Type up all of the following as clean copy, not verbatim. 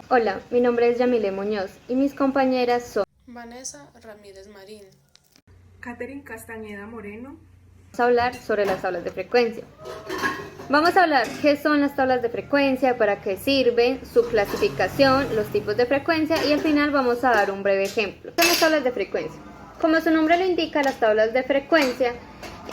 Hola, mi nombre es Yamile Muñoz y mis compañeras son. Vanessa Ramírez Marín. Catherine Castañeda Moreno. Vamos a hablar sobre las tablas de frecuencia. Vamos a hablar qué son las tablas de frecuencia, para qué sirven, su clasificación, los tipos de frecuencia y al final vamos a dar un breve ejemplo. ¿Qué son las tablas de frecuencia? Como su nombre lo indica, las tablas de frecuencia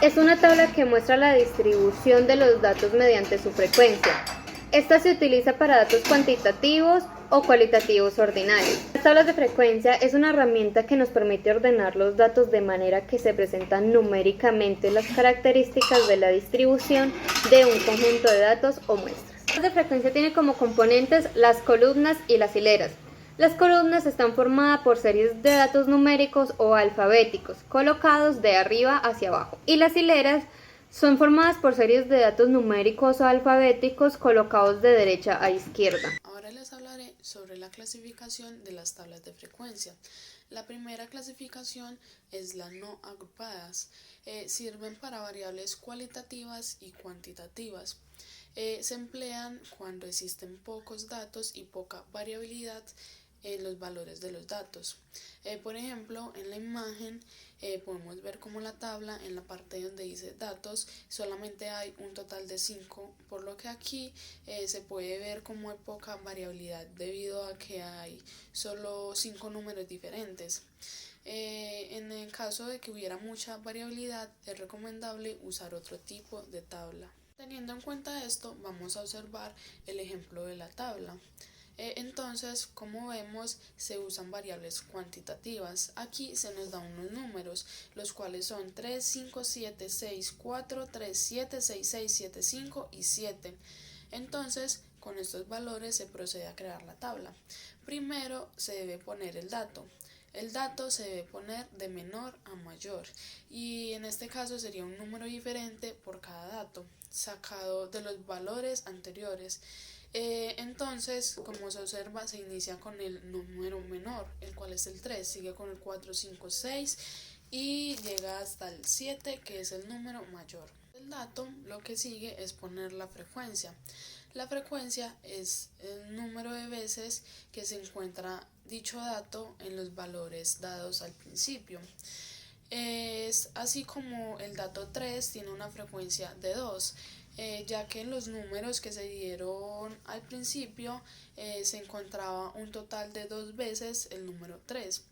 es una tabla que muestra la distribución de los datos mediante su frecuencia. Esta se utiliza para datos cuantitativos o cualitativos ordinarios. Las tablas de frecuencia es una herramienta que nos permite ordenar los datos de manera que se presentan numéricamente las características de la distribución de un conjunto de datos o muestras. La tabla de frecuencia tiene como componentes las columnas y las hileras. Las columnas están formadas por series de datos numéricos o alfabéticos, colocados de arriba hacia abajo, y las hileras son formadas por series de datos numéricos o alfabéticos colocados de derecha a izquierda. Ahora les hablaré sobre la clasificación de las tablas de frecuencia. La primera clasificación es las no agrupadas. Sirven para variables cualitativas y cuantitativas. Se emplean cuando existen pocos datos y poca variabilidad en los valores de los datos. Por ejemplo, en la imagen podemos ver como la tabla, en la parte donde dice datos, solamente hay un total de 5, por lo que aquí se puede ver como hay poca variabilidad debido a que hay solo 5 números diferentes. En el caso de que hubiera mucha variabilidad, es recomendable usar otro tipo de tabla. Teniendo en cuenta esto, vamos a observar el ejemplo de la tabla. Entonces, como vemos, se usan variables cuantitativas. Aquí se nos dan unos números, los cuales son 3, 5, 7, 6, 4, 3, 7, 6, 6, 7, 5 y 7. Entonces, con estos valores se procede a crear la tabla. Primero se debe poner el dato. El dato se debe poner de menor a mayor y en este caso sería un número diferente por cada dato, sacado de los valores anteriores. Entonces, como se observa, se inicia con el número menor, el cual es el 3, sigue con el 4, 5, 6 y llega hasta el 7, que es el número mayor. El dato, lo que sigue es poner la frecuencia. La frecuencia es el número de veces que se encuentra dicho dato en los valores dados al principio. Es así como el dato 3 tiene una frecuencia de 2, ya que en los números que se dieron al principio se encontraba un total de 2 veces el número 3.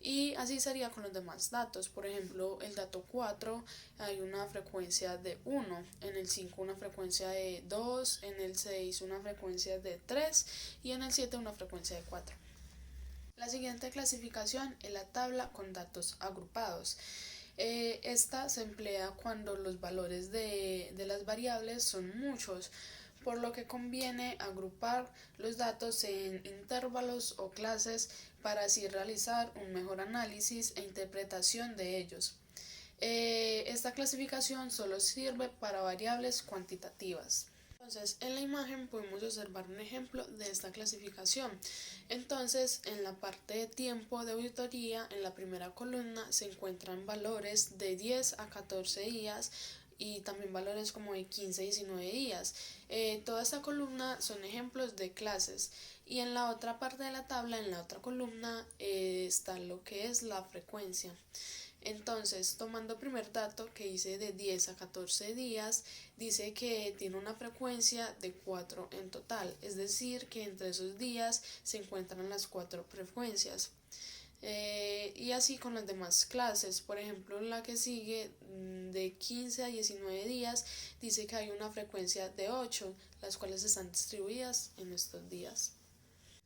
Y así sería con los demás datos. Por ejemplo, el dato 4 hay una frecuencia de 1, en el 5 una frecuencia de 2, en el 6 una frecuencia de 3 y en el 7 una frecuencia de 4. La siguiente clasificación es la tabla con datos agrupados. Esta se emplea cuando los valores de las variables son muchos, por lo que conviene agrupar los datos en intervalos o clases para así realizar un mejor análisis e interpretación de ellos. Esta clasificación solo sirve para variables cuantitativas. Entonces, en la imagen podemos observar un ejemplo de esta clasificación. Entonces, en la parte de tiempo de auditoría, en la primera columna se encuentran valores de 10 a 14 días y también valores como de 15 a 19 días. Toda esta columna son ejemplos de clases y en la otra parte de la tabla, en la otra columna, está lo que es la frecuencia. Entonces, tomando el primer dato que dice de 10 a 14 días, dice que tiene una frecuencia de 4 en total, es decir, que entre esos días se encuentran las 4 frecuencias. Y así con las demás clases, por ejemplo, la que sigue de 15 a 19 días, dice que hay una frecuencia de 8, las cuales están distribuidas en estos días.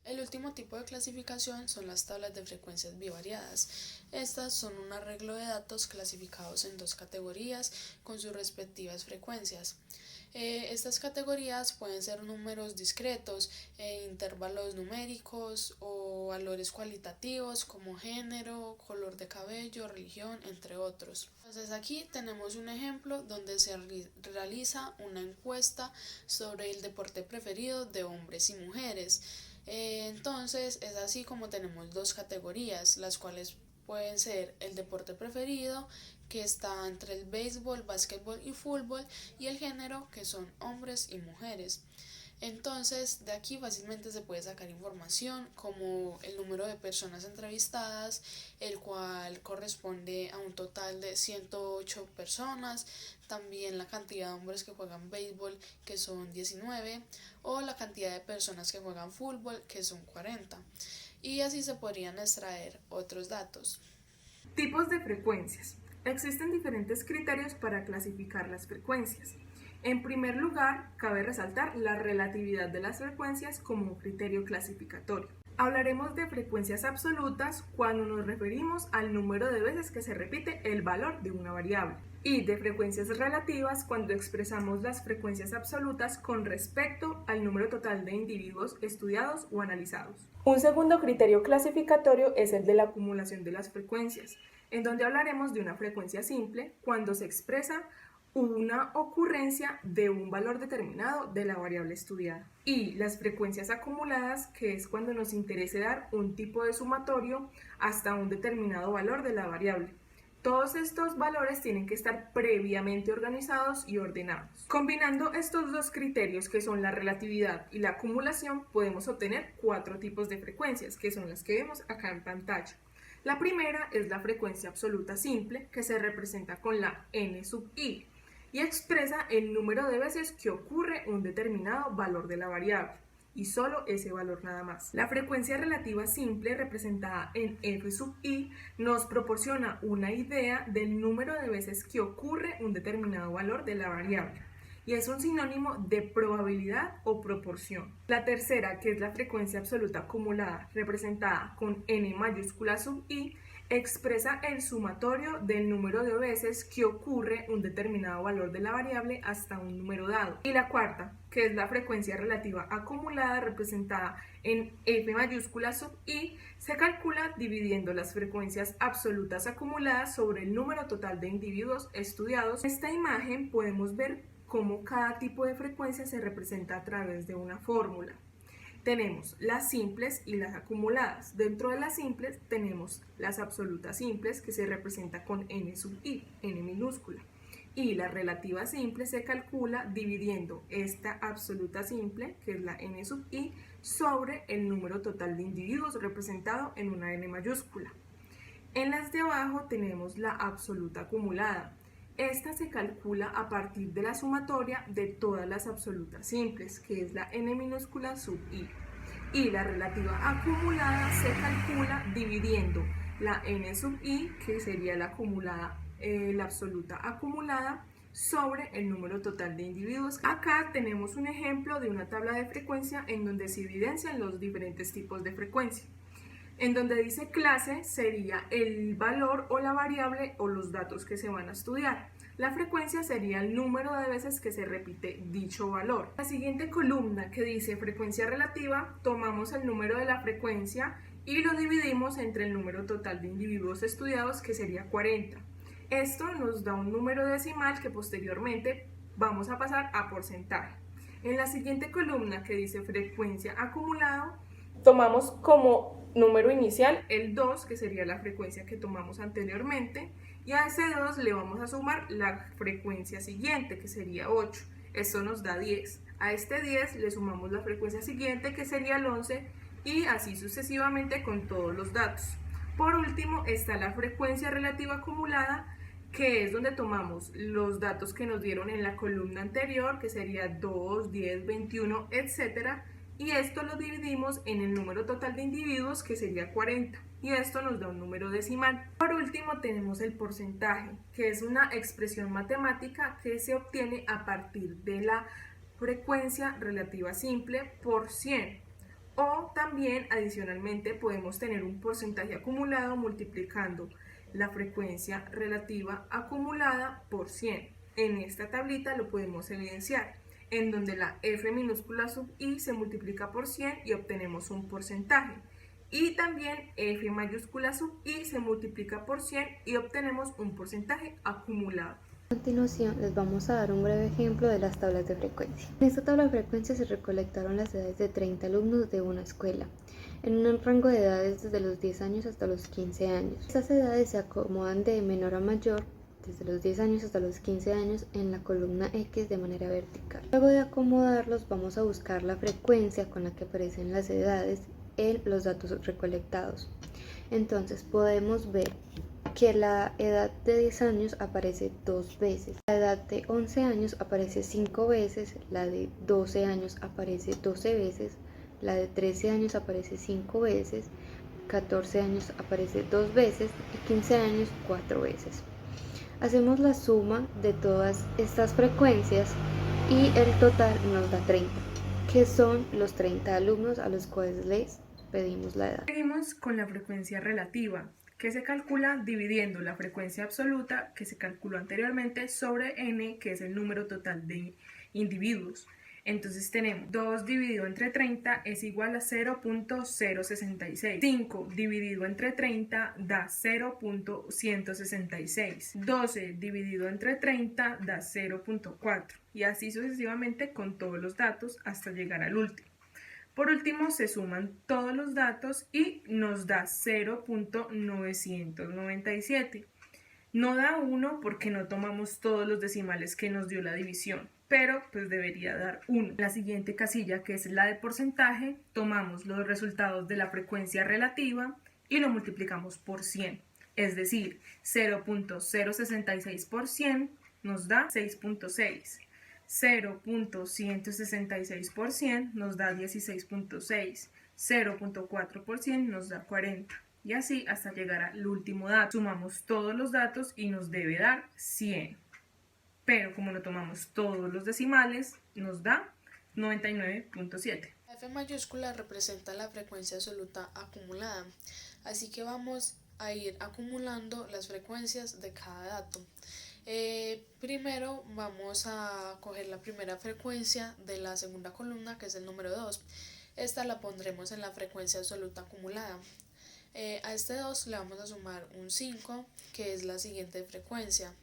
El último tipo de clasificación son las tablas de frecuencias bivariadas. Estas son un arreglo de datos clasificados en dos categorías con sus respectivas frecuencias. Estas categorías pueden ser números discretos, intervalos numéricos o valores cualitativos como género, color de cabello, religión, entre otros. Entonces aquí tenemos un ejemplo donde se realiza una encuesta sobre el deporte preferido de hombres y mujeres. Entonces es así como tenemos dos categorías, las cuales pueden ser el deporte preferido, que está entre el béisbol, básquetbol y fútbol, y el género, que son hombres y mujeres. Entonces, de aquí fácilmente se puede sacar información como el número de personas entrevistadas, el cual corresponde a un total de 108 personas, también la cantidad de hombres que juegan béisbol, que son 19, o la cantidad de personas que juegan fútbol, que son 40. Y así se podrían extraer otros datos. Tipos de frecuencias. Existen diferentes criterios para clasificar las frecuencias. En primer lugar, cabe resaltar la relatividad de las frecuencias como un criterio clasificatorio. Hablaremos de frecuencias absolutas cuando nos referimos al número de veces que se repite el valor de una variable, y de frecuencias relativas cuando expresamos las frecuencias absolutas con respecto al número total de individuos estudiados o analizados. Un segundo criterio clasificatorio es el de la acumulación de las frecuencias, en donde hablaremos de una frecuencia simple cuando se expresa una ocurrencia de un valor determinado de la variable estudiada. Y las frecuencias acumuladas, que es cuando nos interese dar un tipo de sumatorio hasta un determinado valor de la variable. Todos estos valores tienen que estar previamente organizados y ordenados. Combinando estos dos criterios, que son la relatividad y la acumulación, podemos obtener 4 tipos de frecuencias, que son las que vemos acá en pantalla. La primera es la frecuencia absoluta simple, que se representa con la n sub i, y expresa el número de veces que ocurre un determinado valor de la variable, y solo ese valor nada más. La frecuencia relativa simple, representada en f sub i, nos proporciona una idea del número de veces que ocurre un determinado valor de la variable, y es un sinónimo de probabilidad o proporción. La tercera, que es la frecuencia absoluta acumulada, representada con n mayúscula sub i, expresa el sumatorio del número de veces que ocurre un determinado valor de la variable hasta un número dado. Y la cuarta, que es la frecuencia relativa acumulada, representada en f mayúscula sub i, se calcula dividiendo las frecuencias absolutas acumuladas sobre el número total de individuos estudiados. En esta imagen podemos ver cómo cada tipo de frecuencia se representa a través de una fórmula. Tenemos las simples y las acumuladas. Dentro de las simples tenemos las absolutas simples, que se representa con n sub i, n minúscula. Y la relativa simple se calcula dividiendo esta absoluta simple, que es la n sub i, sobre el número total de individuos representado en una n mayúscula. En las de abajo tenemos la absoluta acumulada. Esta se calcula a partir de la sumatoria de todas las absolutas simples, que es la n minúscula sub i. Y la relativa acumulada se calcula dividiendo la n sub i, que sería la acumulada, la absoluta acumulada, sobre el número total de individuos. Acá tenemos un ejemplo de una tabla de frecuencia en donde se evidencian los diferentes tipos de frecuencia. En donde dice clase sería el valor o la variable o los datos que se van a estudiar. La frecuencia sería el número de veces que se repite dicho valor. La siguiente columna, que dice frecuencia relativa, tomamos el número de la frecuencia y lo dividimos entre el número total de individuos estudiados, que sería 40. Esto nos da un número decimal que posteriormente vamos a pasar a porcentaje. En la siguiente columna, que dice frecuencia acumulado, tomamos como número inicial el 2, que sería la frecuencia que tomamos anteriormente, y a ese 2 le vamos a sumar la frecuencia siguiente, que sería 8. Esto nos da 10. A este 10 le sumamos la frecuencia siguiente, que sería el 11, y así sucesivamente con todos los datos. Por último está la frecuencia relativa acumulada, que es donde tomamos los datos que nos dieron en la columna anterior, que sería 2, 10, 21, etc., y esto lo dividimos en el número total de individuos, que sería 40, y esto nos da un número decimal. Por último tenemos el porcentaje, que es una expresión matemática que se obtiene a partir de la frecuencia relativa simple por 100, o también adicionalmente podemos tener un porcentaje acumulado multiplicando la frecuencia relativa acumulada por 100. En esta tablita lo podemos evidenciar, en donde la f minúscula sub i se multiplica por 100 y obtenemos un porcentaje, y también f mayúscula sub i se multiplica por 100 y obtenemos un porcentaje acumulado. A continuación les vamos a dar un breve ejemplo de las tablas de frecuencia. En esta tabla de frecuencia se recolectaron las edades de 30 alumnos de una escuela, en un rango de edades desde los 10 años hasta los 15 años. Estas edades se acomodan de menor a mayor desde los 10 años hasta los 15 años en la columna X de manera vertical. Luego de acomodarlos vamos a buscar la frecuencia con la que aparecen las edades en los datos recolectados. Entonces podemos ver que la edad de 10 años aparece 2 veces, la edad de 11 años aparece 5 veces, la de 12 años aparece 12 veces, la de 13 años aparece 5 veces, 14 años aparece 2 veces y 15 años 4 veces. Hacemos la suma de todas estas frecuencias y el total nos da 30, que son los 30 alumnos a los cuales les pedimos la edad. Seguimos con la frecuencia relativa, que se calcula dividiendo la frecuencia absoluta que se calculó anteriormente sobre n, que es el número total de individuos. Entonces tenemos 2 dividido entre 30 es igual a 0.066. 5 dividido entre 30 da 0.166. 12 dividido entre 30 da 0.4. Y así sucesivamente con todos los datos hasta llegar al último. Por último, se suman todos los datos y nos da 0.997. No da 1 porque no tomamos todos los decimales que nos dio la división, pero pues debería dar 1. La siguiente casilla, que es la de porcentaje, tomamos los resultados de la frecuencia relativa y lo multiplicamos por 100. Es decir, 0.066 por 100 nos da 6.6. 0.166 por 100 nos da 16.6, 0.4 por 100 nos da 40 y así hasta llegar al último dato. Sumamos todos los datos y nos debe dar 100, pero como no tomamos todos los decimales nos da 99.7. La F mayúscula representa la frecuencia absoluta acumulada, así que vamos a ir acumulando las frecuencias de cada dato. Primero vamos a coger la primera frecuencia de la segunda columna, que es el número 2. Esta la pondremos en la frecuencia absoluta acumulada. A este 2 le vamos a sumar un 5, que es la siguiente frecuencia,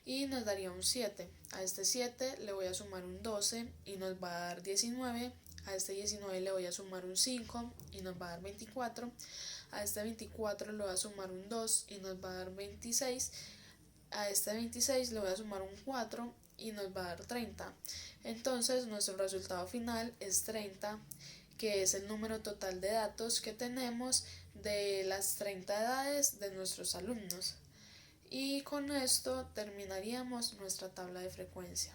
y nos daría un 7. A este 7 le voy a sumar un 12 y nos va a dar 19. A este 19 le voy a sumar un 5 y nos va a dar 24. A este 24 le voy a sumar un 2 y nos va a dar 26. A este 26 le voy a sumar un 4 y nos va a dar 30. Entonces nuestro resultado final es 30, que es el número total de datos que tenemos de las 30 edades de nuestros alumnos. Y con esto terminaríamos nuestra tabla de frecuencia.